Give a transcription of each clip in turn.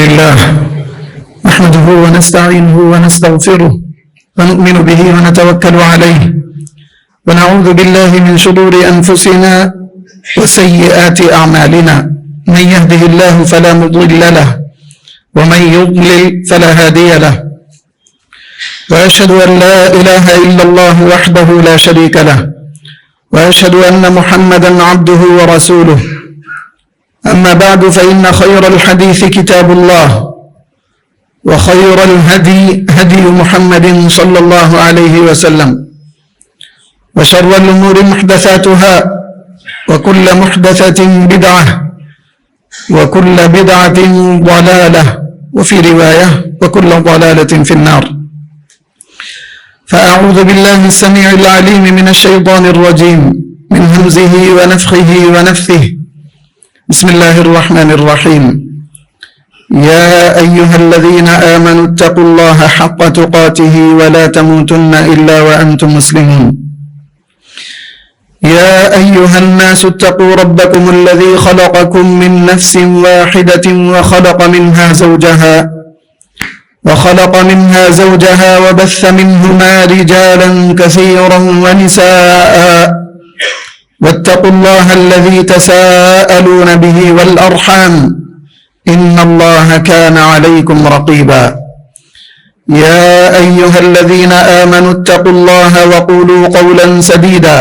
لله نحمده ونستعينه ونستغفره ونؤمن به ونتوكل عليه ونعوذ بالله من شرور أنفسنا وسيئات أعمالنا من يهده الله فلا مضل له ومن يضلل فلا هادي له وأشهد أن لا إله إلا الله وحده لا شريك له وأشهد أن محمدا عبده ورسوله أما بعد فإن خير الحديث كتاب الله وخير الهدي هدي محمد صلى الله عليه وسلم وشر الأمور محدثاتها وكل محدثة بدعة وكل بدعة ضلالة وفي رواية وكل ضلالة في النار. فأعوذ بالله السميع العليم من الشيطان الرجيم من همزه ونفخه ونفثه. بسم الله الرحمن الرحيم. يا أيها الذين آمنوا اتقوا الله حق تقاته ولا تموتن إلا وأنتم مسلمون. يا أيها الناس اتقوا ربكم الذي خلقكم من نفس واحدة وخلق منها زوجها وبث منهما رجالا كثيرا ونساء واتقوا الله الذي تساءلون به والأرحام إن الله كان عليكم رقيبا. يا أيها الذين آمنوا اتقوا الله وقولوا قولا سديدا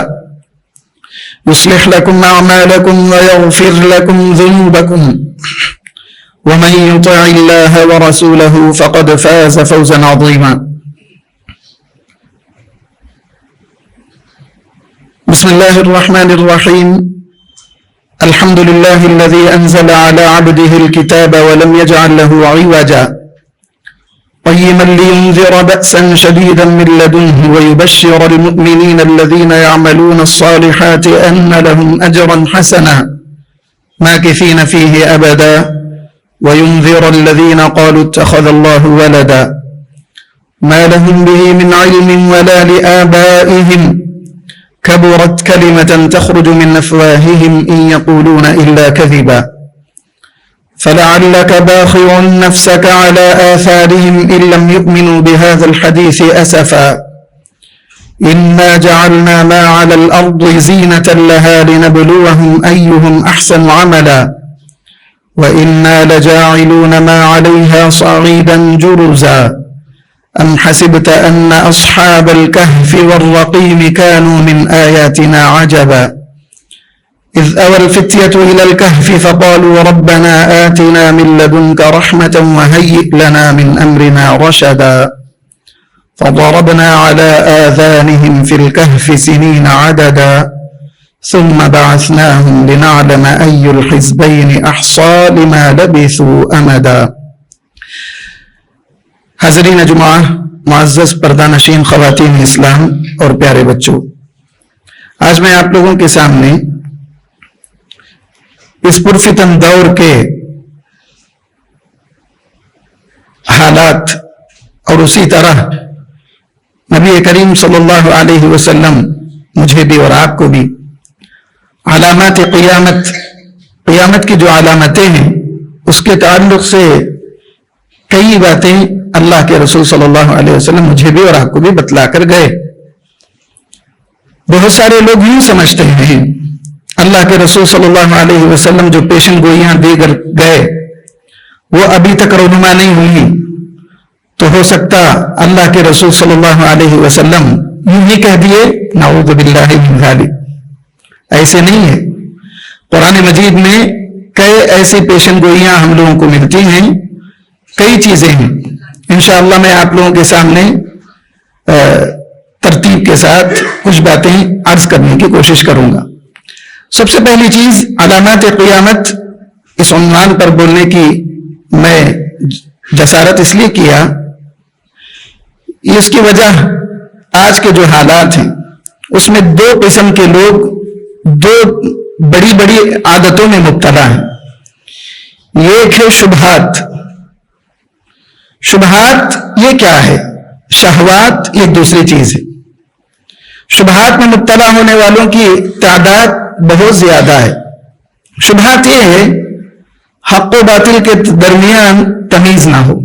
يصلح لكم أعمالكم ويغفر لكم ذنوبكم ومن يطع الله ورسوله فقد فاز فوزا عظيما. بسم الله الرحمن الرحيم. الحمد لله الذي أنزل على عبده الكتاب ولم يجعل له عوجا قيما لينذر بأسا شديدا من لدنه ويبشر المؤمنين الذين يعملون الصالحات أن لهم أجرا حسنا ماكثين فيه أبدا وينذر الذين قالوا اتخذ الله ولدا ما لهم به من علم ولا لآبائهم كبرت كلمة تخرج من أفواههم إن يقولون إلا كذبا فلعلك باخع نفسك على آثارهم إن لم يؤمنوا بهذا الحديث أسفا إنا جعلنا ما على الأرض زينة لها لنبلوهم أيهم أحسن عملا وإنا لجاعلون ما عليها صعيدا جرزا أم حسبت أن أصحاب الكهف والرقيم كانوا من آياتنا عجبا إذ أوى الفتية إلى الكهف فقالوا ربنا آتنا من لدنك رحمة وهيئ لنا من أمرنا رشدا فضربنا على آذانهم في الكهف سنين عددا ثم بعثناهم لنعلم أي الحزبين أحصى لما لبثوا أمدا. حاضرین جمعہ، معزز پردہ نشین خواتین اسلام اور پیارے بچوں، آج میں آپ لوگوں کے سامنے اس پرفتن دور کے حالات اور اسی طرح نبی کریم صلی اللہ علیہ وسلم مجھے بھی اور آپ کو بھی علامات قیامت کی جو علامتیں ہیں اس کے تعلق سے کئی باتیں اللہ کے رسول صلی اللہ علیہ وسلم مجھے بھی اور آپ کو بھی بتلا کر گئے. بہت سارے لوگ یوں سمجھتے ہیں اللہ کے رسول صلی اللہ علیہ وسلم جو پیشن گوئیاں دے کر گئے وہ ابھی تک رونما نہیں ہوئی، تو ہو سکتا اللہ کے رسول صلی اللہ علیہ وسلم یوں ہی کہہ دیے نعوذ باللہ من ذالک. ایسے نہیں ہے. قرآن مجید میں کئی ایسی پیشن گوئیاں ہم لوگوں کو ملتی ہیں، کئی چیزیں ہیں. انشاءاللہ میں آپ لوگوں کے سامنے ترتیب کے ساتھ کچھ باتیں عرض کرنے کی کوشش کروں گا. سب سے پہلی چیز علامات قیامت، اس عنوان پر بولنے کی میں جسارت اس لیے کیا، اس کی وجہ آج کے جو حالات ہیں اس میں دو قسم کے لوگ دو بڑی بڑی عادتوں میں مبتلا ہیں. ایک ہے شبہات. شبہات یہ کیا ہے؟ شہوات ایک دوسری چیز ہے. شبہات میں مبتلا ہونے والوں کی تعداد بہت زیادہ ہے. شبہات یہ ہے حق و باطل کے درمیان تمیز نہ ہو.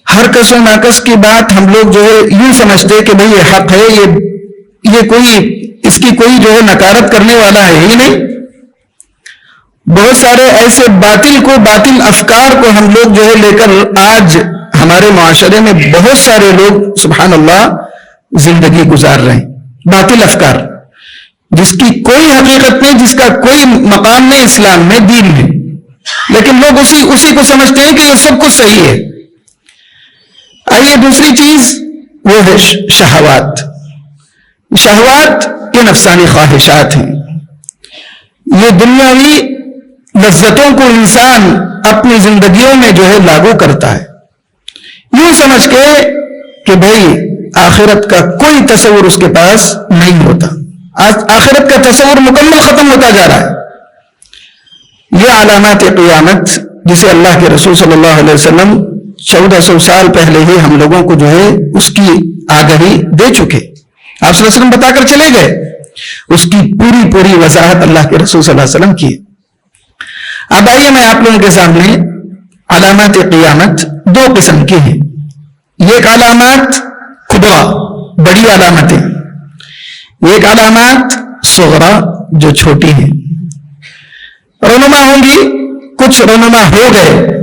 ہر کس و ناقص کی بات ہم لوگ جو ہے یوں سمجھتے کہ بھئی یہ حق ہے، یہ کوئی اس کی کوئی جو ہے نکارت کرنے والا ہے ہی نہیں. بہت سارے ایسے باطل افکار کو ہم لوگ جو ہے لے کر آج ہمارے معاشرے میں بہت سارے لوگ سبحان اللہ زندگی گزار رہے ہیں. باطل افکار جس کی کوئی حقیقت نہیں، جس کا کوئی مقام نہیں اسلام میں، دین میں، لیکن لوگ اسی کو سمجھتے ہیں کہ یہ سب کچھ صحیح ہے. آئیے دوسری چیز وہ ہے شہوات. شہوات یہ نفسانی خواہشات ہیں. یہ دنیاوی لذتوں کو انسان اپنی زندگیوں میں جو ہے لاگو کرتا ہے، یوں سمجھ کے کہ بھائی آخرت کا کوئی تصور اس کے پاس نہیں ہوتا. آج آخرت کا تصور مکمل ختم ہوتا جا رہا ہے. یہ علامات قیامت جسے اللہ کے رسول صلی اللہ علیہ وسلم 1400 سال پہلے ہی ہم لوگوں کو جو ہے اس کی آگاہی دے چکے. آپ صلی اللہ علیہ وسلم بتا کر چلے گئے. اس کی پوری وضاحت اللہ کے رسول صلی اللہ علیہ وسلم کی. اب آئیے میں آپ لوگوں کے سامنے علامات قیامت دو قسم کی ہیں. ایک علامات کبرا بڑی علامتیں، ایک علامات صغرا جو چھوٹی ہیں. رونما ہوں گی، کچھ رونما ہو گئے،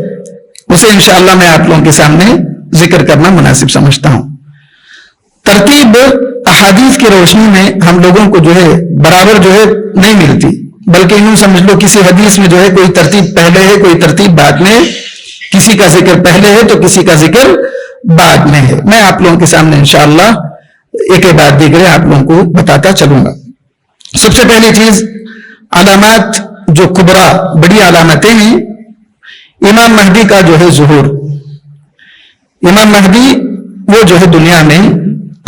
اسے انشاءاللہ میں آپ لوگوں کے سامنے ذکر کرنا مناسب سمجھتا ہوں. ترتیب احادیث کی روشنی میں ہم لوگوں کو جو ہے برابر جو ہے نہیں ملتی، بلکہ یوں سمجھ لو کسی حدیث میں جو ہے کوئی ترتیب پہلے ہے، کوئی ترتیب بعد میں، کسی کا ذکر پہلے ہے تو کسی کا ذکر بعد میں ہے. میں آپ لوگوں کے سامنے انشاءاللہ ایک بعد دیگر آپ لوگوں کو بتاتا چلوں گا. سب سے پہلی چیز علامات جو کبرا بڑی علامتیں ہیں، امام مہدی کا جو ہے ظہور. امام مہدی وہ جو ہے دنیا میں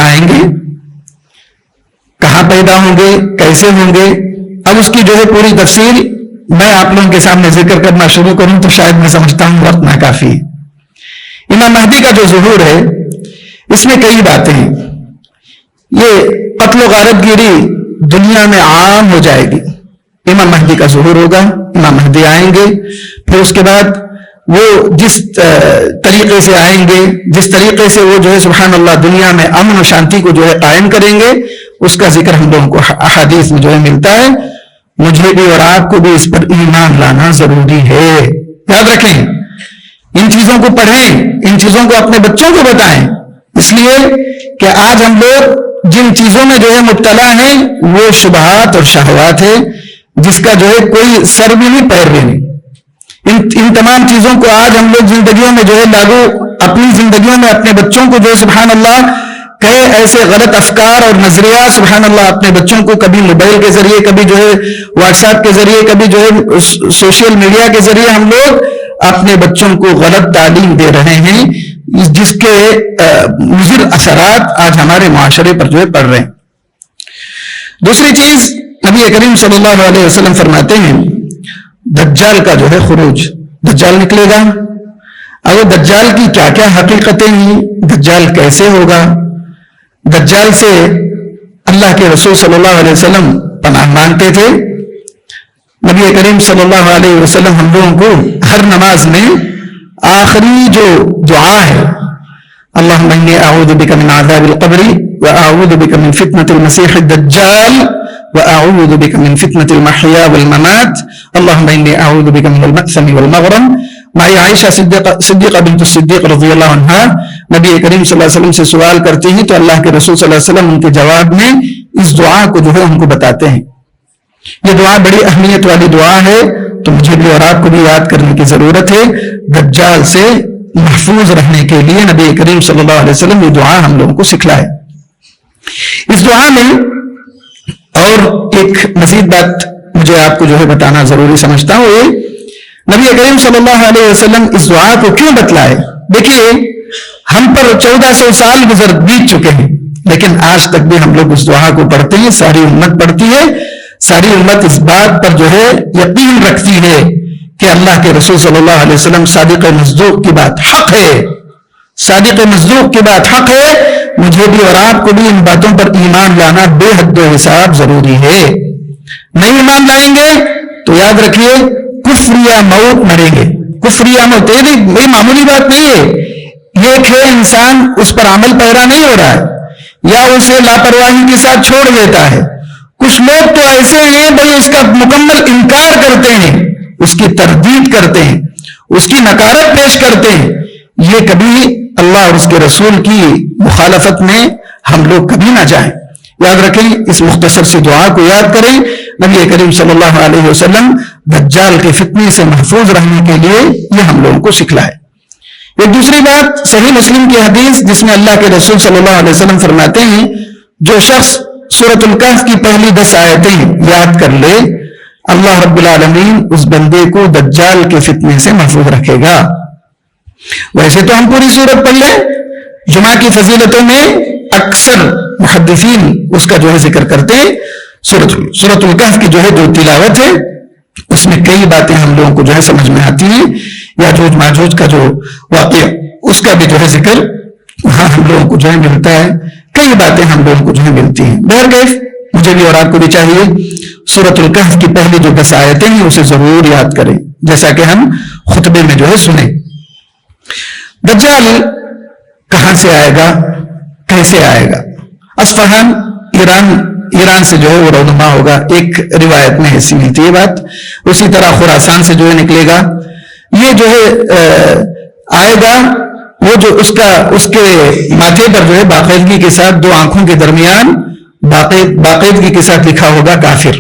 آئیں گے، کہاں پیدا ہوں گے، کیسے ہوں گے، اب اس کی جو ہے پوری تفصیل میں آپ لوگوں کے سامنے ذکر کرنا شروع کروں تو شاید میں سمجھتا ہوں وقت ناکافی ہے. امام مہدی کا جو ظہور ہے اس میں کئی باتیں ہیں. یہ قتل و غارت گیری دنیا میں عام ہو جائے گی. امام مہدی کا ظہور ہوگا، امام مہدی آئیں گے، پھر اس کے بعد وہ جس طریقے سے آئیں گے، جس طریقے سے وہ جو ہے سبحان اللہ دنیا میں امن و شانتی کو جو ہے قائم کریں گے، اس کا ذکر ہم لوگوں کو احادیث میں جو ہے ملتا ہے. مجھے بھی اور آپ کو بھی اس پر ایمان لانا ضروری ہے. یاد رکھیں، ان چیزوں کو پڑھیں، ان چیزوں کو اپنے بچوں کو بتائیں، اس لیے کہ آج ہم لوگ جن چیزوں میں جو ہے مبتلا ہیں وہ شبہات اور شہوات ہے، جس کا جو ہے کوئی سر بھی نہیں پیر بھی نہیں. ان تمام چیزوں کو آج ہم لوگ زندگیوں میں جو ہے لاگو، اپنی زندگیوں میں اپنے بچوں کو جو ہے سبحان اللہ کئی ایسے غلط افکار اور نظریات سبحان اللہ اپنے بچوں کو کبھی موبائل کے ذریعے، کبھی جو ہے واٹس ایپ کے ذریعے، کبھی جو ہے سوشل میڈیا کے ذریعے ہم لوگ اپنے بچوں کو غلط تعلیم دے رہے ہیں، جس کے مضر اثرات آج ہمارے معاشرے پر جو ہے پڑ رہے ہیں. دوسری چیز نبی کریم صلی اللہ علیہ وسلم فرماتے ہیں دجال کا جو ہے خروج، دجال نکلے گا. اب دجال کی کیا کیا حقیقتیں ہیں، دجال کیسے ہوگا، دجال سے اللہ کے رسول صلی اللہ علیہ وسلم پناہ مانگتے تھے. نبی کریم صلی اللہ علیہ وسلم ہم لوگوں کو ہر نماز میں آخری جو دعا ہے اللہم انی اعوذ بک من عذاب القبر واعوذ بک من فتنة المسیح الدجال واعوذ بک من فتنة المحیا والممات اللہم انی اعوذ بک من المأثم والمغرم. مائی عائشہ صدیقہ بنت الصدیق رضی اللہ عنہ نبی کریم صلی اللہ علیہ وسلم سے سوال کرتی ہیں تو اللہ کے رسول صلی اللہ علیہ وسلم ان کے جواب میں اس دعا کو جو ہے ہم کو بتاتے ہیں. یہ دعا بڑی اہمیت والی دعا ہے، تو مجھے بھی اور آپ کو بھی یاد کرنے کی ضرورت ہے. دجال سے محفوظ رہنے کے لیے نبی کریم صلی اللہ علیہ وسلم یہ دعا ہم لوگوں کو سکھلائے. اس دعا میں اور ایک مزید بات مجھے آپ کو جو ہے بتانا ضروری سمجھتا ہوں، یہ نبی کریم صلی اللہ علیہ وسلم اس دعا کو کیوں بتلائے. دیکھیے ہم پر 1400 سال بیت چکے ہیں، لیکن آج تک بھی ہم لوگ اس دعا کو پڑھتے ہیں، ساری امت پڑھتی ہے. ساری امت اس بات پر جو ہے یقین رکھتی ہے کہ اللہ کے رسول صلی اللہ علیہ وسلم صادق مصدوق کی بات حق ہے، صادق مصدوق کی بات حق ہے. مجھے بھی اور آپ کو بھی ان باتوں پر ایمان لانا بے حد و حساب ضروری ہے. نہیں ایمان لائیں گے تو یاد رکھیے کفر یا موت مریں گے. کفر یا موت یہ معمولی بات نہیں ہے. یہ کہ انسان اس پر عمل پیرا نہیں ہو رہا ہے یا اسے لاپرواہی کے ساتھ چھوڑ دیتا ہے. کچھ لوگ تو ایسے ہیں بھائی اس کا مکمل انکار کرتے ہیں, اس کی تردید کرتے ہیں, اس کی نکارت پیش کرتے ہیں. یہ کبھی اللہ اور اس کے رسول کی مخالفت میں ہم لوگ کبھی نہ جائیں. یاد رکھیں, اس مختصر سی دعا کو یاد کریں. نبی کریم صلی اللہ علیہ وسلم دجال کے فتنے سے محفوظ رہنے کے لیے یہ ہم لوگوں کو سکھلائے. ایک دوسری بات, صحیح مسلم کی حدیث جس میں اللہ کے رسول صلی اللہ علیہ وسلم فرماتے ہیں جو شخص سورۃ الکہف کی پہلی 10 آیتیں یاد کر لے, اللہ رب العالمین اس بندے کو دجال کے فتنے سے محفوظ رکھے گا. ویسے تو ہم پوری سورت پڑھ لیں, جمعہ کی فضیلتوں میں اکثر محدثین اس کا جو ہے ذکر کرتے ہیں. سورۃ الکہف کی جو ہے جو تلاوت ہے اس میں کئی باتیں ہم لوگوں کو جو ہے سمجھ میں آتی ہیں. یاجوج ماجوج کا جو واقعہ اس کا بھی جو ہے ذکر وہاں ہم لوگوں کو جو ہے ملتا ہے. کئی باتیں ہم لوگوں کو جو ہے ملتی ہیں. بہرکیف مجھے بھی اور آپ کو بھی چاہیے سورۃ الکہف کی پہلی جو 10 آیتیں ہیں اسے ضرور یاد کریں, جیسا کہ ہم خطبے میں جو ہے سنیں. دجال کہاں سے آئے گا, کیسے آئے گا؟ اصفہان ایران سے جو ہے وہ رونما ہوگا, ایک روایت میں ایسی ملتی ہے بات. اسی طرح خراسان سے جو ہے نکلے گا. یہ جو ہے آئے گا, وہ جو اس کے ماتھے پر جو ہے باقاعدگی کے ساتھ 2 آنکھوں کے درمیان باقاعدگی کے ساتھ لکھا ہوگا کافر.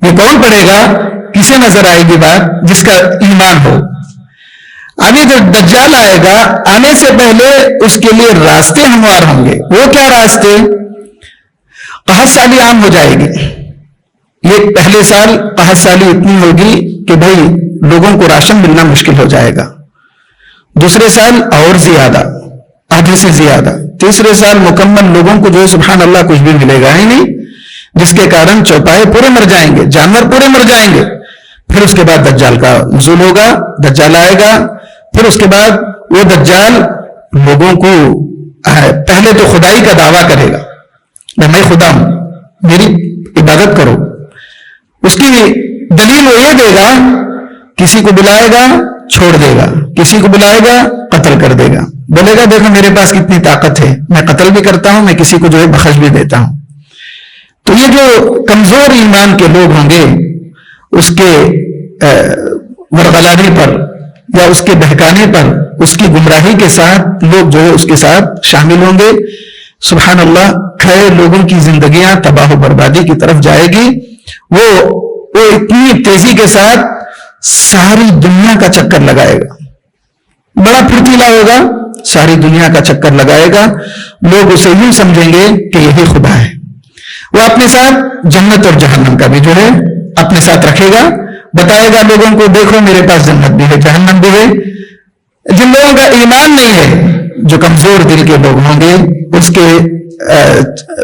یہ کون پڑھے گا؟ کسے نظر آئے گی بات؟ جس کا ایمان ہو. ابھی جب دجال آئے گا, آنے سے پہلے اس کے لیے راستے ہموار ہوں گے. وہ کیا راستے؟ قحط سالی عام ہو جائے گی. یہ پہلے سال قحط سالی اتنی ہوگی کہ بھائی لوگوں کو راشن ملنا مشکل ہو جائے گا. دوسرے سال اور زیادہ, آدھے سے زیادہ. تیسرے سال مکمل لوگوں کو جو ہے سبحان اللہ کچھ بھی ملے گا ہی نہیں, جس کے کارن چوپائے پورے مر جائیں گے, جانور پورے مر جائیں گے. پھر اس کے بعد دجال کا نزول ہوگا, دجال آئے گا. پھر اس کے بعد وہ دجال لوگوں کو پہلے تو خدائی کا دعویٰ کرے گا, میں خدا ہوں, میری عبادت کرو. اس کی دلیل وہ یہ دے گا, کسی کو بلائے گا چھوڑ دے گا, کسی کو بلائے گا قتل کر دے گا. بولے گا دیکھو میرے پاس کتنی طاقت ہے, میں قتل بھی کرتا ہوں, میں کسی کو جو ہے بخش بھی دیتا ہوں. تو یہ جو کمزور ایمان کے لوگ ہوں گے اس کے ورغلانے پر یا اس کے بہکانے پر, اس کی گمراہی کے ساتھ لوگ جو ہے اس کے ساتھ شامل ہوں گے. سبحان اللہ, کھڑے لوگوں کی زندگیاں تباہ و بربادی کی طرف جائے گی. وہ اتنی تیزی کے ساتھ ساری دنیا کا چکر لگائے گا, بڑا پھرتیلا ہوگا, ساری دنیا کا چکر لگائے گا. لوگ اسے یوں سمجھیں گے کہ یہی خدا ہے. وہ اپنے ساتھ جنت اور جہنم کا بھی جو ہے اپنے ساتھ رکھے گا, بتائے گا لوگوں کو دیکھو میرے پاس جنت بھی ہے جہنم بھی ہے. جن لوگوں کا ایمان نہیں ہے, جو کمزور دل کے لوگ ہوں گے, اس کے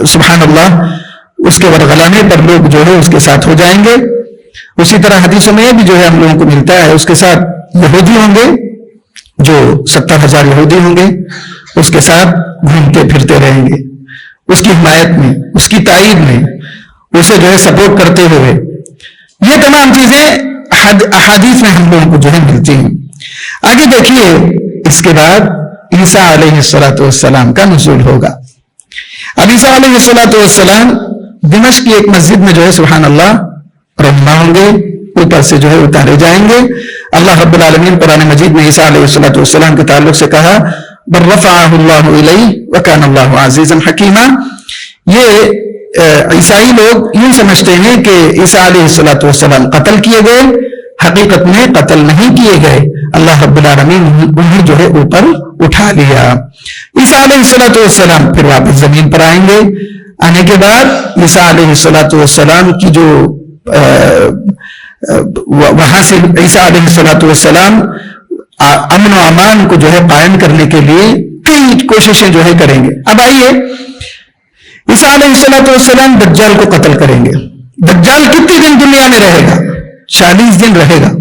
سبحان اللہ اس کے ورغلانے پر لوگ جو ہے اس کے ساتھ ہو جائیں گے. اسی طرح حدیثوں میں بھی جو ہے ہم لوگوں کو ملتا ہے, اس کے ساتھ یہودی ہوں گے, جو 70,000 یہودی ہوں گے, اس کے ساتھ گھومتے پھرتے رہیں گے, اس کی حمایت میں, اس کی تائید میں, اسے جو ہے سپورٹ کرتے ہوئے. یہ تمام چیزیں احادیث میں ہم لوگوں کو جو ہے ملتی ہیں. آگے دیکھیے, اس کے بعد عیسیٰ علیہ السلام کا نزول ہوگا. اب عیسیٰ علیہ السلام دمشق کی ایک مسجد میں جو ہے سبحان اللہ رہنما ہوں گے, اوپر سے جو ہے اتارے جائیں گے. اللہ رب العالمین قرآن مجید میں عیسیٰ علیہ السلام کے تعلق سے کہا بل رفعہ اللہ الیہ وکان اللہ عزیزا حکیما. یہ عیسائی لوگ یوں سمجھتے ہیں کہ عیسیٰ علیہ السلام قتل کیے گئے, حقیقت میں قتل نہیں کیے گئے, اللہ رب العالمین انہیں جو ہے اوپر اٹھا لیا. عیسیٰ علیہ السلام پھر واپس زمین پر آئیں گے. آنے کے بعد عیسیٰ علیہ السلام کی جو وہاں سے عیسیٰ علیہ السلام امن و امان کو جو ہے قائم کرنے کے لیے کئی کوششیں جو ہے کریں گے. اب آئیے, عیسیٰ علیہ السلام دجال کو قتل کریں گے. دجال کتنے دن دنیا میں رہے گا؟ 40 دن رہے گا.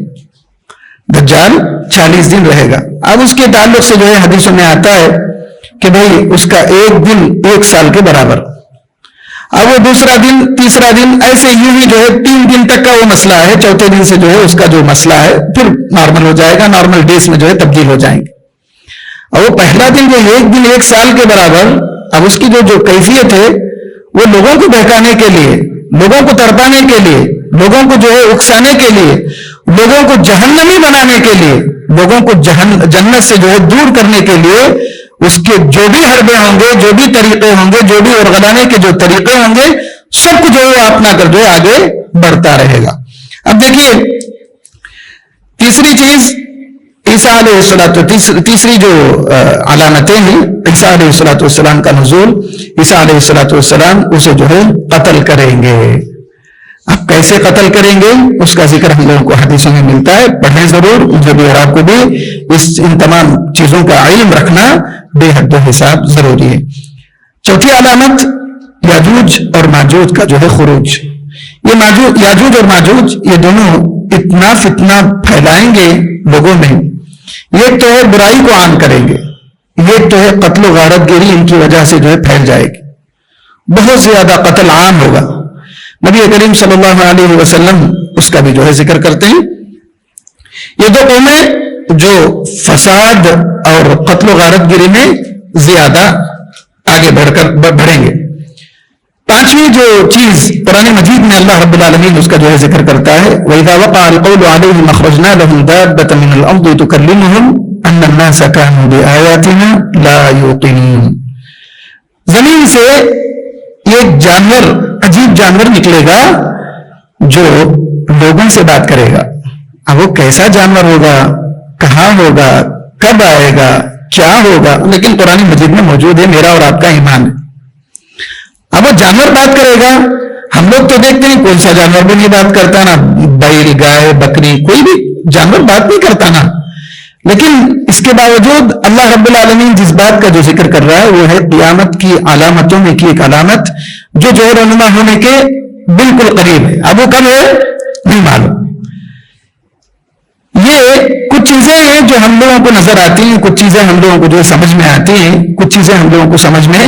دجال 40 دن رہے گا. اب اس کے تعلق سے جو ہے حدیثوں میں آتا ہے کہ بھائی اس کا ایک دن 1 سال کے برابر. اب وہ دوسرا دن تیسرا دن ایسے یوں ہی جو ہے 3 دن تک کا وہ مسئلہ ہے. چوتھے دن سے جو ہے اس کا جو مسئلہ ہے پھر نارمل ہو جائے گا, نارمل ڈیز میں جو ہے تبدیل ہو جائیں گے. اور وہ پہلا دن جو ایک دن 1 سال کے برابر, اب اس کی جو کیفیت ہے وہ لوگوں کو بہکانے کے لیے, لوگوں کو تڑپانے کے لیے, لوگوں کو جو ہے اکسانے کے لیے, لوگوں کو جہنمی بنانے کے لیے, لوگوں کو جنت سے جو ہے دور کرنے کے لیے اس کے جو بھی حربے ہوں گے, جو بھی طریقے ہوں گے, جو بھی اورغلانے کے جو طریقے ہوں گے, سب کو جو ہے اپنا کر جو ہے آگے بڑھتا رہے گا. اب دیکھیے تیسری چیز عیسیٰ علیہ السلام, تیسری جو علامتیں ہیں عیسیٰ علیہ السلام کا نزول, عیسیٰ علیہ السلام اسے جو ہے قتل کریں گے. اب کیسے قتل کریں گے اس کا ذکر ہم لوگوں کو حدیثوں میں ملتا ہے, پڑھیں ضرور, مجھے بھی اور آپ کو بھی ان تمام چیزوں کا علم رکھنا بے حد و حساب ضروری ہے. چوتھی علامت یاجوج اور ماجوج کا جو ہے خروج. یہ یاجوج اور ماجوج یہ دونوں اتنا فتنہ پھیلائیں گے لوگوں میں. ایک تو ہے برائی کو عام کریں گے, ایک تو ہے قتل و غارت گیری ان کی وجہ سے جو ہے پھیل جائے گی, بہت زیادہ قتل عام ہوگا. نبی کریم صلی اللہ علیہ وسلم اس کا بھی جو ہے ذکر کرتے ہیں. یہ دو قومیں جو فساد اور قتل و غارت گیری میں زیادہ آگے بڑھیں گے. پانچویں جو چیز قرآن مجید میں اللہ رب العالمین اس کا جو ہے ذکر کرتا ہے, وَإِذَا وَقَعَ الْقَوْلُ عَلَيْهِمْ أَخْرَجْنَا لَهُمْ دَابَّةً مِنَ الْأَرْضِ تُكَلِّمُهُمْ أَنَّ النَّاسَ كَانُوا بِآيَاتِنَا لَا يُوقِنُونَ. زمین سے ایک جانور, عجیب جانور نکلے گا جو لوگوں سے بات کرے گا. اب وہ کیسا جانور ہوگا, کہاں ہوگا, کب آئے گا, کیا ہوگا, لیکن قرآن مجید میں موجود ہے, میرا اور آپ کا ایمان ہے. اب وہ جانور بات کرے گا. ہم لوگ تو دیکھتے ہیں کوئی سا جانور بھی نہیں بات کرتا, نا بیل, گائے, بکری, کوئی بھی جانور بات نہیں کرتا نا. لیکن اس کے باوجود اللہ رب العالمین جس بات کا جو ذکر کر رہا ہے وہ ہے قیامت کی علامتوں میں کی ایک علامت جو جو رونما ہونے کے بالکل قریب ہے. اب وہ کب ہے نہیں معلوم. یہ کچھ چیزیں ہیں جو ہم لوگوں کو نظر آتی ہیں, کچھ چیزیں ہم لوگوں کو جو سمجھ میں آتی ہیں, کچھ چیزیں ہم لوگوں کو سمجھ میں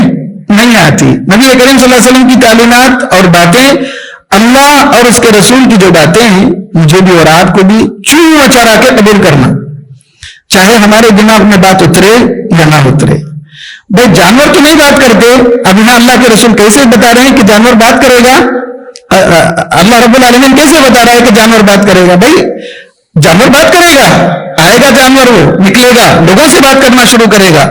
نہیں آتی. نبی کریم صلی اللہ علیہ وسلم کی تعلیمات اور باتیں, اللہ اور اس کے رسول کی جو باتیں ہیں, مجھے بھی اور آپ کو بھی چوں چرا کے قبول کرنا, چاہے ہمارے دماغ میں بات اترے یا نہ اترے. بھائی جانور تو نہیں بات کرتے, اب یہاں اللہ کے رسول کیسے بتا رہے ہیں کہ جانور بات کرے گا, اللہ رب العالمین کیسے بتا رہا ہے کہ جانور بات کرے گا. بھائی جانور بات کرے گا, آئے گا جانور, وہ نکلے گا, لوگوں سے بات کرنا شروع کرے گا.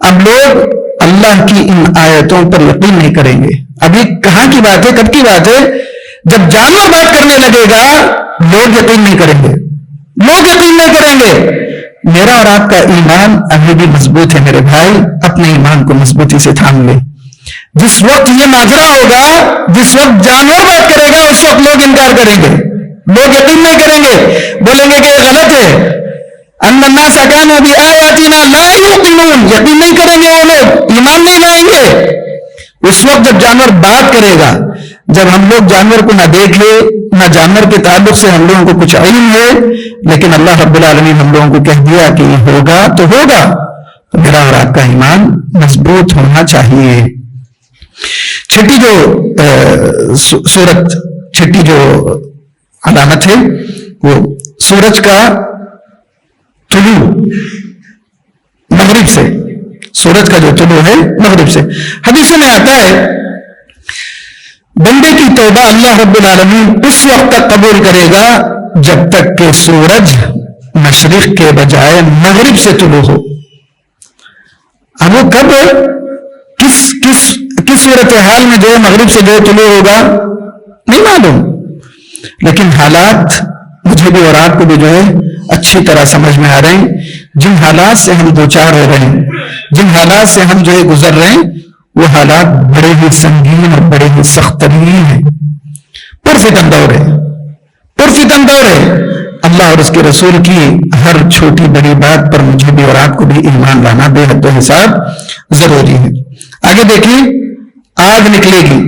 اب لوگ اللہ کی ان آیتوں پر یقین نہیں کریں گے. ابھی کہاں کی بات ہے, کب کی بات ہے, جب جانور بات کرنے لگے گا لوگ یقین نہیں کریں گے, لوگ یقین نہیں کریں گے. میرا اور آپ کا ایمان ابھی بھی مضبوط ہے میرے بھائی, اپنے ایمان کو مضبوطی سے تھام لے. جس وقت یہ ماجرا ہوگا, جس وقت جانور بات کرے گا, اس وقت لوگ انکار کریں گے, لوگ یقین نہیں کریں گے, بولیں گے کہ غلط ہے. ان الناس كانوا بآياتنا لا يوقنون, یقین نہیں کریں گے وہ لوگ, ایمان نہیں لائیں گے. اس وقت جب جانور بات کرے گا, جب ہم لوگ جانور کو نہ دیکھے, نہ جانور کے تعلق سے ہم لوگوں کو کچھ علم ہے, لیکن اللہ رب العالمین ہم لوگوں کو کہہ دیا کہ یہ ہوگا تو ہوگا, تو میرا اور آپ کا ایمان مضبوط ہونا چاہیے. چھٹی جو صورت, چھٹی جو علامت ہے وہ سورج کا طلوع مغرب سے, سورج کا جو طلوع ہے مغرب سے. حدیث میں آتا ہے بندے کی توبہ اللہ رب العالمین اس وقت تک قبول کرے گا جب تک کہ سورج مشرق کے بجائے مغرب سے طلوع ہو. اب وہ کب, کس صورتحال میں جو ہے مغرب سے جو طلوع ہوگا نہیں معلوم, لیکن حالات مجھے بھی اور آپ کو بھی جو ہے اچھی طرح سمجھ میں آ رہے ہیں. جن حالات سے ہم دوچار ہو رہے ہیں, جن حالات سے ہم جو ہے گزر رہے ہیں, وہ حالات بڑے ہی سنگین اور بڑے ہی سخت ترین ہیں. پرفتن دور ہے, پرفتن دور ہے. اللہ اور اس کے رسول کی ہر چھوٹی بڑی بات پر مجھے بھی اور آپ کو بھی ایمان لانا بے حد و حساب ضروری ہے. آگے دیکھیے, آگ نکلے گی,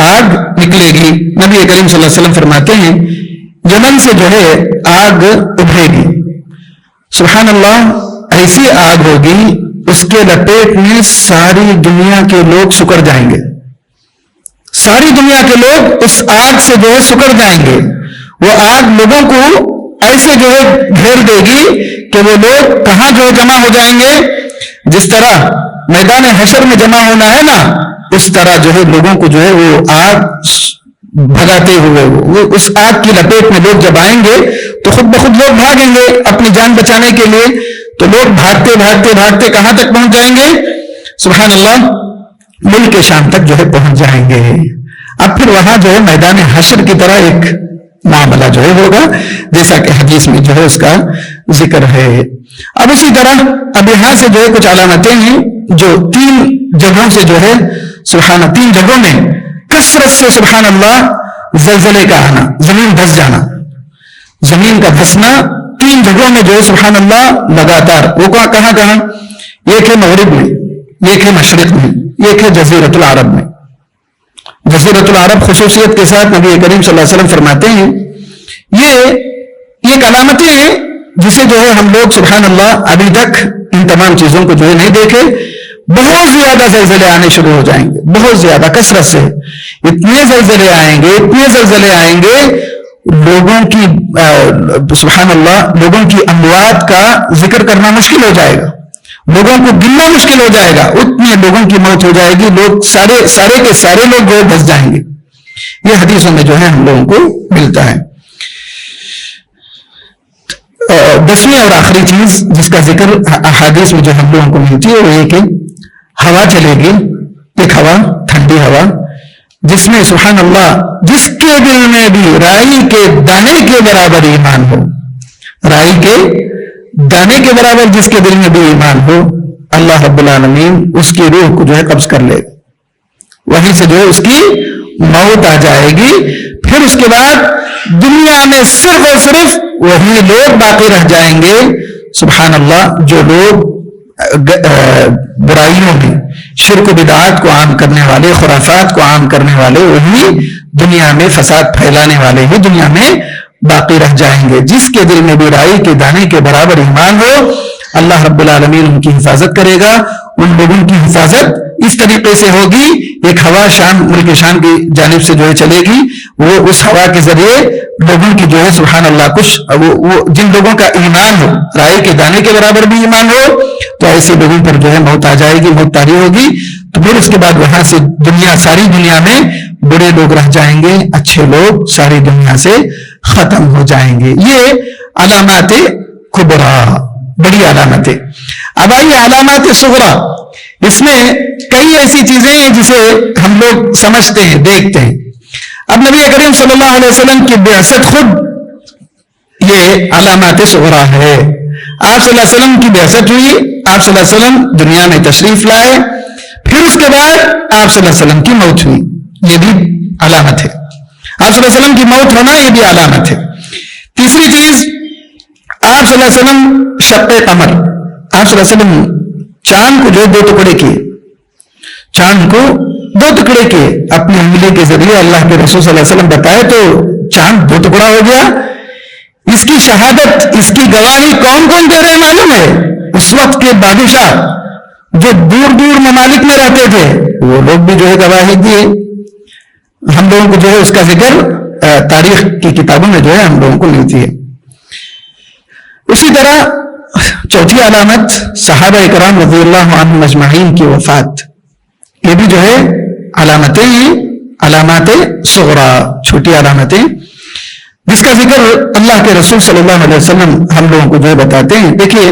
آگ نکلے گی. نبی کریم صلی اللہ علیہ وسلم فرماتے ہیں یمن سے جو ہے آگ ابھرے گی. سبحان اللہ, ایسی آگ ہوگی اس کے لپیٹ میں ساری دنیا کے لوگ سکڑ جائیں گے. ساری دنیا کے لوگ اس آگ سے جو ہے سکڑ جائیں گے. وہ آگ لوگوں کو ایسے جو ہے گھیر دے گی کہ وہ لوگ کہاں جو ہے جمع ہو جائیں گے. جس طرح میدان حشر میں جمع ہونا ہے نا, اس طرح جو ہے لوگوں کو جو ہے وہ آگ بھگاتے ہوئے وہ اس آگ کی لپیٹ میں لوگ جب آئیں گے تو خود بخود لوگ بھاگیں گے اپنی جان بچانے کے لیے. تو لوگ بھاگتے بھاگتے بھاگتے کہاں تک پہنچ جائیں گے؟ سبحان اللہ, ملک شام تک جو ہے پہنچ جائیں گے. اب پھر وہاں جو ہے میدان حشر کی طرح ایک معاملہ جو ہے ہوگا, جیسا کہ حدیث میں جو ہے اس کا ذکر ہے. اب اسی طرح اب یہاں سے جو ہے کچھ علامتیں ہیں جو 3 جگہوں سے جو ہے سبحان 3 جگہوں میں کثرت سے سبحان اللہ زلزلے کا آنا, زمین دھس جانا, زمین کا دھسنا 3 جگہوں میں جو ہے سبحان اللہ لگاتار. وہ کہاں؟ ایک ہے مغرب میں, ایک ہے مشرق میں, ایک ہے جزیرۃ العرب میں. جزیرۃ العرب خصوصیت کے ساتھ نبی کریم صلی اللہ علیہ وسلم فرماتے ہیں یہ ایک علامتیں ہیں جسے جو ہے ہم لوگ سبحان اللہ ابھی تک ان تمام چیزوں کو جو ہے نہیں دیکھے. بہت زیادہ زلزلے آنے شروع ہو جائیں گے, بہت زیادہ کثرت سے اتنے زلزلے آئیں گے لوگوں کی سبحان اللہ لوگوں کی اموات کا ذکر کرنا مشکل ہو جائے گا, لوگوں کو گننا مشکل ہو جائے گا, اتنے لوگوں کی موت ہو جائے گی, لوگ سارے کے سارے لوگ جو دھس جائیں گے. یہ حدیثوں میں جو ہے ہم لوگوں کو ملتا ہے. 10ویں اور آخری چیز جس کا ذکر احادیث میں جو ہم لوگوں کو ملتی ہے وہ یہ کہ ہوا چلے گی, ایک ہوا, ٹھنڈی ہوا, جس میں سبحان اللہ جس کے دل میں بھی رائی کے دانے کے برابر ایمان ہو, رائی کے دانے کے برابر جس کے دل میں بھی ایمان ہو, اللہ رب العالمین اس کی روح کو جو ہے قبض کر لے گا. وہیں سے جو ہے اس کی موت آ جائے گی. پھر اس کے بعد دنیا میں صرف اور صرف وہی لوگ باقی رہ جائیں گے سبحان اللہ جو لوگ برائیوں میں شرک و بدعات کو عام کرنے والے, خرافات کو عام کرنے والے, وہی دنیا میں فساد پھیلانے والے ہی دنیا میں باقی رہ جائیں گے. جس کے دل میں بھی رائی کے دانے کے برابر ایمان ہو, اللہ رب العالمین ان کی حفاظت کرے گا. ان لوگوں کی حفاظت اس طریقے سے ہوگی, ایک ہوا ملک شام کی جانب سے جو ہے چلے گی, وہ اس ہوا کے ذریعے لوگوں کی جو ہے سبحان اللہ وہ جن لوگوں کا ایمان ہو, رائی کے دانے کے برابر بھی ایمان ہو, تو ایسے لوگوں پر جو ہے موت آ جائے گی, موت طاری ہوگی. تو پھر اس کے بعد وہاں سے ساری دنیا میں برے لوگ رہ جائیں گے, اچھے لوگ ساری دنیا سے ختم ہو جائیں گے. یہ علامات کبریٰ, بڑی علامتیں. اب آئیے علامات صغریٰ. اس میں کئی ایسی چیزیں ہیں جسے ہم لوگ سمجھتے ہیں, دیکھتے ہیں. اب نبی کریم صلی اللہ علیہ وسلم کی بعثت خود یہ علامات صغریٰ ہے. آپ صلی اللہ علیہ وسلم کی بعثت ہوئی, آپ صلی اللہ علیہ وسلم دنیا میں تشریف لائے, پھر اس کے بعد آپ صلی اللہ علیہ وسلم کی موت ہوئی, یہ بھی علامت ہے. آپ صلی اللہ علیہ وسلم کی موت ہونا یہ بھی علامت ہے. تیسری چیز, آپ صلی اللہ علیہ وسلم شق قمر, آپ صلی اللہ علیہ وسلم چاند کو جو 2 ٹکڑے کیے, چاند کو 2 ٹکڑے کیے اپنے انگلی کے ذریعے. اللہ کے رسول صلی اللہ علیہ وسلم بتائے تو چاند 2 ٹکڑا ہو گیا. اس کی شہادت, اس کی گواہی کون کون دے رہے معلوم ہے؟ اس وقت کے بادشاہ جو دور دور ممالک میں رہتے تھے وہ لوگ بھی جو ہے گواہی دیے. ہم لوگوں کو جو ہے اس کا ذکر تاریخ کی کتابوں میں جو ہے ہم لوگوں کو ملتی ہے. اسی طرح چوتھی علامت صحابہ اکرام رضی اللہ عنہم اجمعین کی وفات, یہ بھی جو ہے علامتیں ہیں, علامات صغریٰ, چھوٹی علامتیں, جس کا ذکر اللہ کے رسول صلی اللہ علیہ وسلم ہم لوگوں کو جو ہے بتاتے ہیں. دیکھیے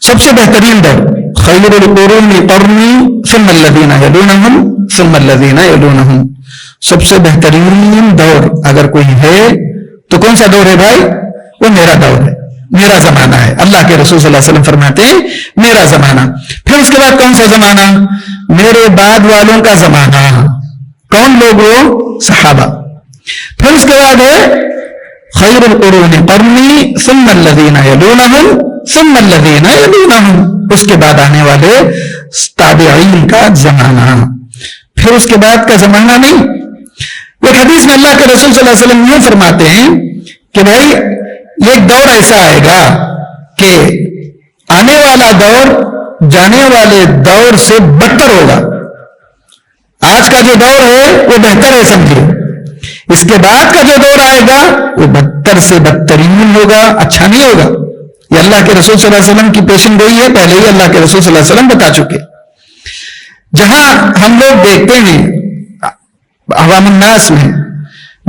سب سے بہترین دور خیر القرون قرنی ثم الذین یلونہم ثم الذین یلونہم, سب سے بہترین دور اگر کوئی ہے تو کون سا دور ہے بھائی؟ وہ میرا دور ہے, میرا زمانہ ہے. اللہ کے رسول صلی اللہ علیہ وسلم فرماتے ہیں میرا زمانہ. پھر اس کے بعد کون سا زمانہ؟ میرے بعد والوں کا زمانہ. کون لوگ؟ وہ صحابہ. پھر اس کے بعد ہے خیر القرون قرنی ثم الذین یلونہم ثم الذین یلونہم, اس کے بعد آنے والے تابعین کا زمانہ. پھر اس کے بعد کا زمانہ نہیں. ایک حدیث میں اللہ کے رسول صلی اللہ علیہ وسلم یہ فرماتے ہیں کہ بھائی ایک دور ایسا آئے گا کہ آنے والا دور جانے والے دور سے بدتر ہوگا. آج کا جو دور ہے وہ بہتر ہے سمجھے. اس کے بعد کا جو دور آئے گا وہ بدتر سے بدترین ہوگا, اچھا نہیں ہوگا. یہ اللہ کے رسول صلی اللہ علیہ وسلم کی پیشن گوئی ہے, پہلے ہی اللہ کے رسول صلی اللہ علیہ وسلم بتا چکے. جہاں ہم لوگ دیکھتے ہیں عوام الناس میں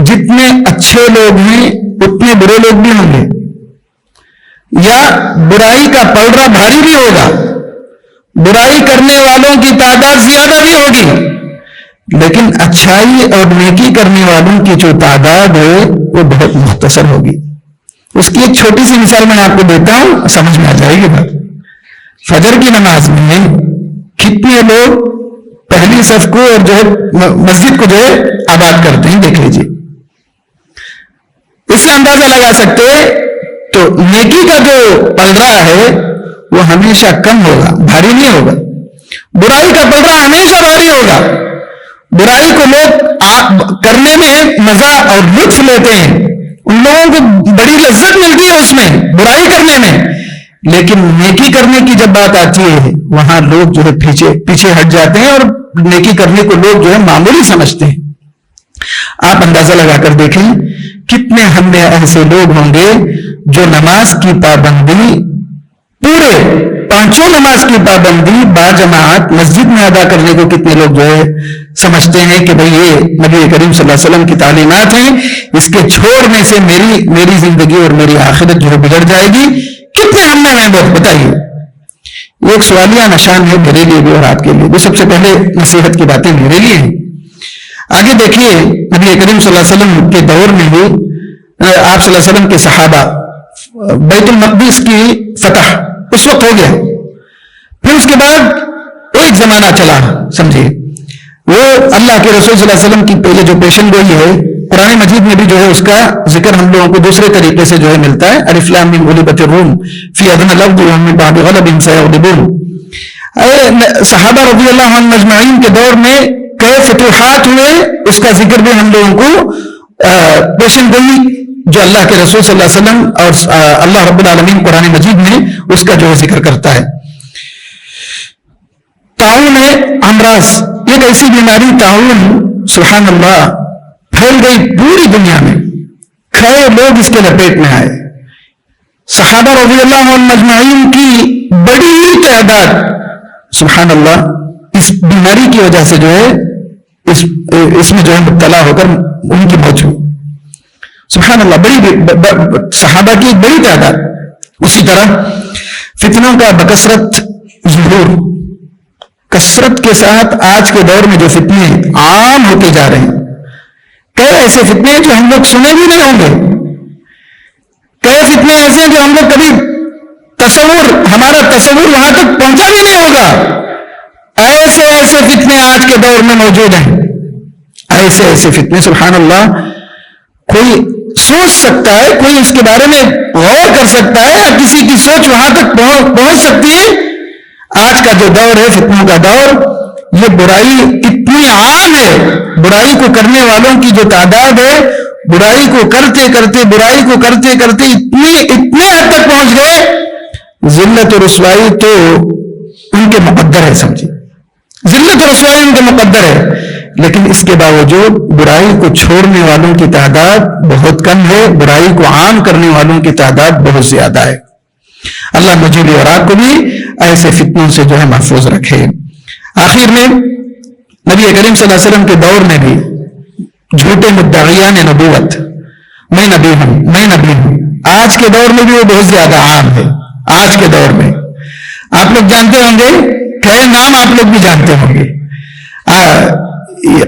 جتنے اچھے لوگ ہیں اتنے برے لوگ بھی ہوں گے, یا برائی کا پلڑا بھاری بھی ہوگا, برائی کرنے والوں کی تعداد زیادہ بھی ہوگی, لیکن اچھائی اور نیکی کرنے والوں کی جو تعداد ہے وہ بہت مختصر ہوگی. اس کی ایک چھوٹی سی مثال میں آپ کو دیتا ہوں, سمجھ میں آ جائے گی بات. فجر کی نماز میں کتنے لوگ پہلی صف کو اور جو ہے مسجد کو جو ہے آباد کرتے ہیں, دیکھ لیجیے. اس سے اندازہ لگا سکتے تو نیکی کا جو پلڑا ہے وہ ہمیشہ کم ہوگا, بھاری نہیں ہوگا. برائی کا پلڑا ہمیشہ بھاری ہوگا. برائی کو لوگ کرنے میں مزہ اور لطف لیتے ہیں, ان لوگوں کو بڑی لذت ملتی ہے اس میں برائی کرنے میں, لیکن نیکی کرنے کی جب بات آتی ہے وہاں لوگ جو ہے پیچھے ہٹ جاتے ہیں اور نیکی کرنے کو لوگ جو ہے معمولی سمجھتے ہیں. آپ اندازہ لگا کر دیکھیں کتنے ہم میں ایسے لوگ ہوں گے جو نماز کی پابندی, پورے پانچوں نماز کی پابندی باجماعت مسجد میں ادا کرنے کو کتنے لوگ جو ہے سمجھتے ہیں کہ بھئی یہ نبی کریم صلی اللہ علیہ وسلم کی تعلیمات ہیں, اس کے چھوڑنے سے میری زندگی اور میری آخرت جو ہے بگڑ جائے گی. کتنے ہم میں ہیں وہ بتائیے. یہ ایک سوالیہ نشان ہے میرے لیے بھی اور آپ کے لیے بھی. سب سے پہلے نصیحت کی باتیں میرے لیے ہیں. آگے دیکھیے نبی کریم صلی اللہ علیہ وسلم کے دور میں بھی آپ صلی اللہ علیہ وسلم کے صحابہ, بیت المقدس کی فتح اس وقت ہو گیا, پھر اس کے بعد ایک زمانہ چلا, سمجھیے وہ اللہ کے رسول صلی اللہ علیہ وسلم کی پہلے جو پیشن گوئی ہے قرآن مجید میں بھی جو ہے اس کا ذکر ہم لوگوں کو دوسرے طریقے سے جو ہے ملتا ہے. الف لام میم غلبت الروم فی ادنى الارض وهم من بعد غلبهم سيغلبون. صحابہ رضی اللہ عنہم اجمعین کے دور میں کئی فتوحات ہوئے, اس کا ذکر بھی ہم لوگوں کو پیشن گوئی جو اللہ کے رسول صلی اللہ علیہ وسلم اور اللہ رب العالمین قرآن مجید میں اس کا جو ہے ذکر کرتا ہے. طاعون امراض, ایک ایسی بیماری طاعون سبحان اللہ پھیل گئی پوری دنیا میں, کئی لوگ اس کے لپیٹ میں آئے. صحابہ رضی اللہ عنہم اجمعین کی بڑی تعداد سبحان اللہ اس بیماری کی وجہ سے جو ہے اس میں جو ہے مبتلا ہو کر ان کی موت ہوئی. سبحان اللہ, بڑی صحابہ کی ایک بڑی تعداد. اسی طرح فتنوں کا بکثرت ظہور, کثرت کے ساتھ آج کے دور میں جو فتنے عام ہوتے جا رہے ہیں, کئی ایسے فتنے جو ہم لوگ سنے بھی نہیں ہوں گے, کئی فتنے ایسے جو ہم لوگ کبھی ہمارا تصور وہاں تک پہنچا بھی نہیں ہوگا. ایسے ایسے فتنے آج کے دور میں موجود ہیں, ایسے ایسے فتنے سبحان اللہ. کوئی سوچ سکتا ہے, کوئی اس کے بارے میں غور کر سکتا ہے, یا کسی کی سوچ وہاں تک پہنچ سکتی ہے. آج کا جو دور ہے فتنوں کا دور, یہ برائی اتنی عام ہے, برائی کو کرنے والوں کی جو تعداد ہے, برائی کو کرتے کرتے اتنے حد تک پہنچ گئے, ذلت و رسوائی تو ان کے مقدر ہے. سمجھے, ذلت و رسوائی ان کے مقدر ہے, لیکن اس کے باوجود برائی کو چھوڑنے والوں کی تعداد بہت کم ہے, برائی کو عام کرنے والوں کی تعداد بہت زیادہ ہے. اللہ مجھے بھی اور آپ کو بھی ایسے فتنوں سے جو ہے محفوظ رکھے. آخر میں نبی کریم صلی اللہ علیہ وسلم کے دور میں بھی جھوٹے مدعیان نبوت, میں نبی ہوں, آج کے دور میں بھی وہ بہت زیادہ عام ہے. آج کے دور میں آپ لوگ جانتے ہوں گے, کئی نام آپ لوگ بھی جانتے ہوں گے.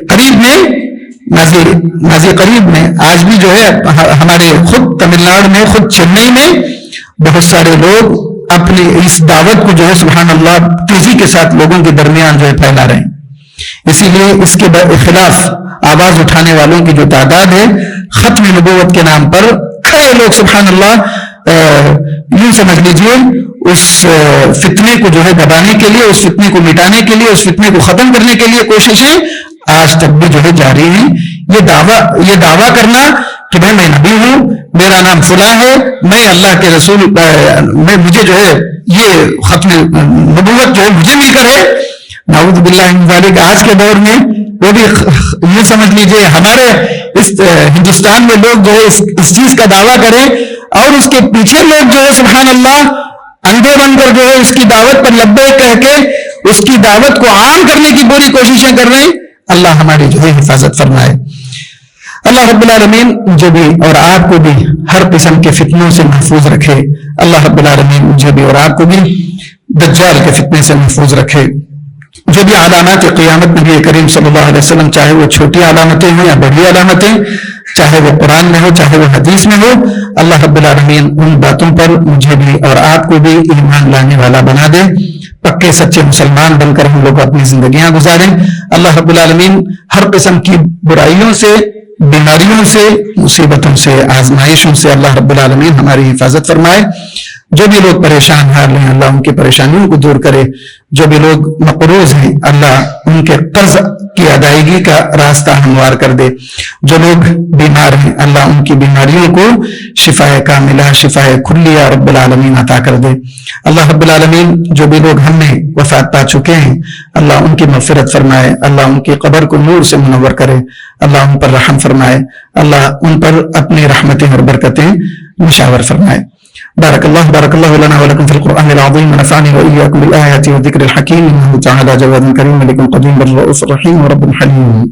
قریب میں نازی قریب میں آج بھی جو ہے ہمارے خود تمل ناڈو میں, خود چنئی میں بہت سارے لوگ اپنی اس دعوت کو جو ہے سبحان اللہ تیزی کے ساتھ لوگوں کے درمیان جو ہے پھیلا رہے ہیں. اسی لیے اس کے خلاف آواز اٹھانے والوں کی جو تعداد ہے, ختم نبوت کے نام پر کئی لوگ سبحان اللہ یوں سمجھ لیجیے اس فتنے کو جو ہے دبانے کے لیے, اس فتنے کو مٹانے کے لیے, اس فتنے کو ختم کرنے کے لیے کوششیں آج تک بھی جو ہے جاری ہیں. یہ دعویٰ کرنا کہ بھائی میں نبی ہوں, میرا نام فلاں ہے, میں اللہ کے رسول, مجھے جو ہے یہ ختم نبوت جو ہے مجھے مل کر ہے, نعوذ باللہ من ذالک. آج کے دور میں وہ بھی یہ سمجھ لیجئے ہمارے اس ہندوستان میں لوگ جو ہے اس چیز کا دعویٰ کریں اور اس کے پیچھے لوگ جو ہے سبحان اللہ اندھے بن کر جو ہے اس کی دعوت پر لبیک کہہ کے اس کی دعوت کو عام کرنے کی پوری کوششیں کر رہے ہیں. اللہ ہماری جو ہے حفاظت فرمائے. اللہ رب العالمین مجھے بھی اور آپ کو بھی ہر قسم کے فتنوں سے محفوظ رکھے. اللہ رب العالمین مجھے بھی اور آپ کو بھی دجال کے فتنے سے محفوظ رکھے. جو بھی علامات قیامت نبی کریم صلی اللہ علیہ وسلم چاہے وہ چھوٹی علامتیں ہوں یا بڑی علامتیں, چاہے وہ قرآن میں ہو چاہے وہ حدیث میں ہو, اللہ رب العالمین ان باتوں پر مجھے بھی اور آپ کو بھی ایمان لانے والا بنا دے. پکے سچے مسلمان بن کر ہم لوگ اپنی زندگیاں گزاریں. اللہ رب العالمین ہر قسم کی برائیوں سے, بیماریوں سے, مصیبتوں سے, آزمائشوں سے اللہ رب العالمین ہماری حفاظت فرمائے. جو بھی لوگ پریشان حال ہیں اللہ ان کی پریشانیوں کو دور کرے. جو بھی لوگ مقروض ہیں اللہ ان کے قرض کی ادائیگی کا راستہ ہموار کر دے. جو لوگ بیمار ہیں اللہ ان کی بیماریوں کو شفائے کاملہ شفائے کلیہ رب العالمین عطا کر دے. اللہ رب العالمین جو بھی لوگ ہم میں وفات پا چکے ہیں اللہ ان کی مغفرت فرمائے. اللہ ان کی قبر کو نور سے منور کرے. اللہ ان پر رحم فرمائے. اللہ ان پر اپنی رحمتیں اور برکتیں نشاور فرمائے. بارك الله لنا ولكم في القرآن العظيم ونفعني وإياكم بالآيات والذكر الحكيم إنه تعالى جواد كريم ملك قديم بر رؤوف رحيم ورب حليم.